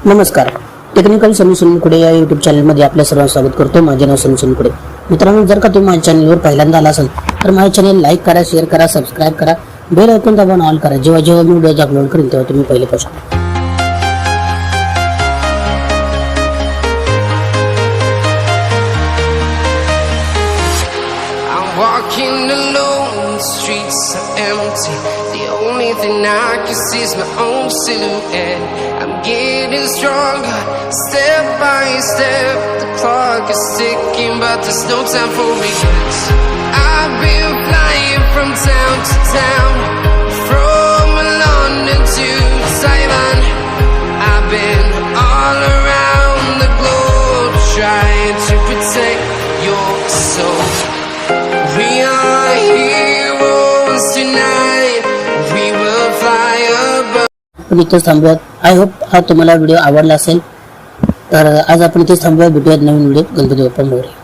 नमस्कार, टेक्निकल सुनील खुडे या यूट्यूब चॅनलमध्ये आपल्या सर्वांचं स्वागत करतो। माझे नाव सुनील खुडे। मित्रांनो, जर का तुम्ही माझ्या चॅनलवर पहिल्यांदा आला असाल तर माझ्या चॅनल लाईक करा, शेअर करा, सबस्क्राइब करा, बेल आयकॉन दाबून ऑल करा। जेव्हा जेव्हा मी व्हिडिओ अपलोड करेन तेव्हा तुम्ही पहिले पाहू शकता। Walking alone, the streets are empty. The only thing I can see is my own silhouette. I'm getting stronger, step by step. The clock is ticking, but there's no time for regrets. I've been flying from town to town, from London to Taiwan. I've been all around the globe, trying to protect your soul. We are heroes tonight. We will fly above. आपण इथेच थांबूयात। I hope हा तुम्हाला video आवडला असेल। तर आज आपण इथेच थांबूया। भेटूयात नवीन व्हिडिओ। गणपती बाप्पा मोरया।